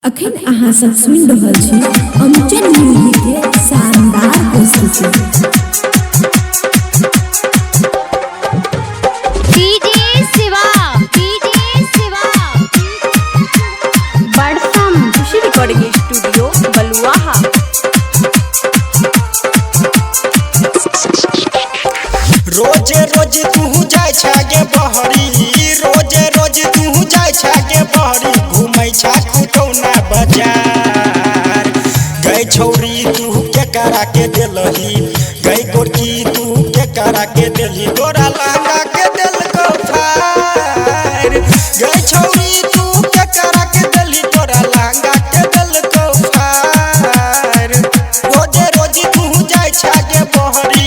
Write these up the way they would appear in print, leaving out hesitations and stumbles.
अखन अहाँ सब सुनि रहल छी अमचन म्यूजिक के शानदार प्रस्तुति। डीजे शिवा बड़सम खुशी रिकॉर्डिंग स्टूडियो बलुआहा। रोजे रोज तू जाय छागे बहरी, रोजे रोज तू जाय छागे बहरी, घूमै छा खुटौना बाजार। गई छौरी तू के करा के देलही, गई गोरकी तू के करा के देलही, तोरा लहंगा के दिल को फाड़। गई छौरी तू के करा के देलही, तोरा लहंगा के दिल को फाड़। रोजे रोज तू जाय छागे बहरी,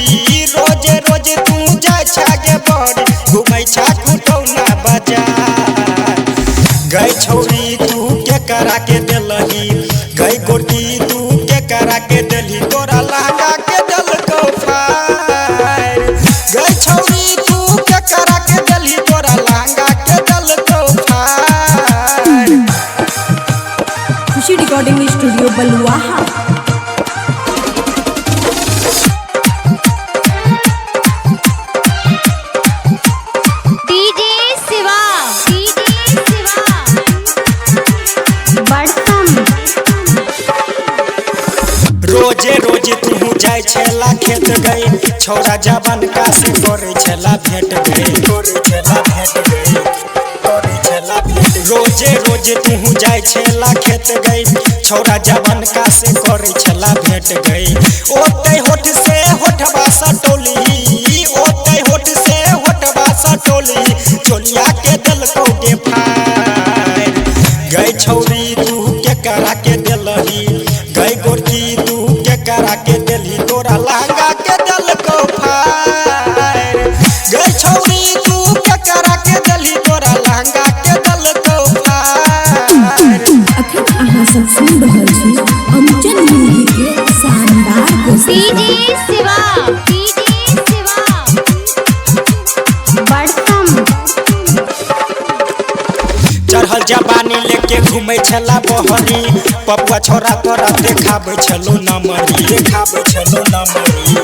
रोजे रोज तू जाय छागे बहरी, घूमै छा खुटौना बाजार। गई छौरी तू के करा के देलही, गई गोरकी तू के करा के देलही, तोरा लहंगा के दिल को फाड़। गई छौरी तू के करा के देलही, तोरा लहंगा के दिल को फाड़। खुशी रिकॉर्डिंग स्टूडियो बलुआहा। डीजे शिवा बड़सम। रोजे रोज तू जाय छेला खेत गई, छौरा जवान का से करे छेला भेट गई, करे छेला भेट गई, करे छेला भेट। रोजे रोज तू जाय छेला खेत गई, छौरा जवान का से करे छेला भेट गई। ओते होठ से होठबा सटोली, ओते होठ से होठबा सटोली, चोलिया के दिल को के फाड़। गई छौरी तू के करा के देलही, गई गोरकी तू के करा के देलही, तोरा लहंगा के दिल को फाड़। गई छौरी तू के करा के देलही, तोरा लहंगा के दिल को फाड़। अखन अहाँ सब सुनि रहल छी अमचन म्यूजिक के शानदार प्रस्तुति। डीजे शिवा बड़सम। चढ़ल जवानी लेके घूमै छला बहरी, पपुआ छोरा तोरा देखाबै छलो नमरी, देखाबै छलो नमरी,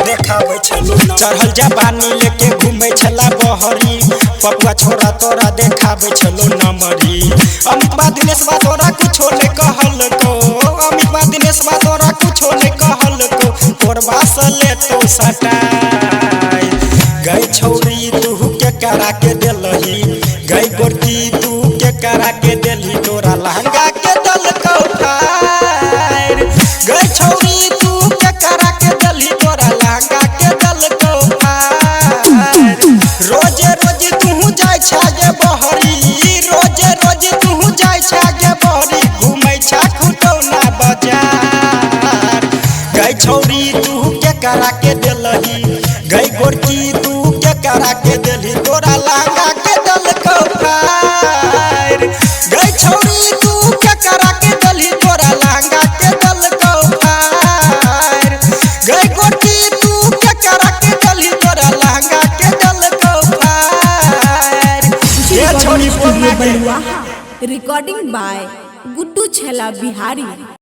देखाबै छलो नमरी। चढ़ल जवानी लेके घूमै छला बहरी, पपुआ छोरा तोरा देखाबै छलो नमरी। अमितवा दिनेशवा तोरा कुछो ने कहल को, अमितवा दिनेशवा तोरा कुछो ने कहल को, तोरबा से ले तो सटाई। गई छौरी तू के करा के देलही, गई गोरकी तू के करा के देलही, तोरा लहंगा के दिल को फाड़। गई छौरी तू के करा के देलही, तोरा लहंगा के दिल को फाड़। रोजे रोज तू जाय छागे बहरी, रोजे रोज तू जाय छागे बहरी, घूमै छा खुटौना बाजार। गई छौरी तू के करा के देलही, गई गोरकी तू के करा के देलही, तोरा लहंगा के दिल को फाड़। गई छौरी तू के करा के देलही, तोरा लहंगा के दिल को फाड़। गई गोरकी तू के करा के देलही, तोरा लहंगा के दिल को फाड़। ये छोरी बोलना के बलुआहा। रिकॉर्डिंग बाय गुड्डू छला बिहारी।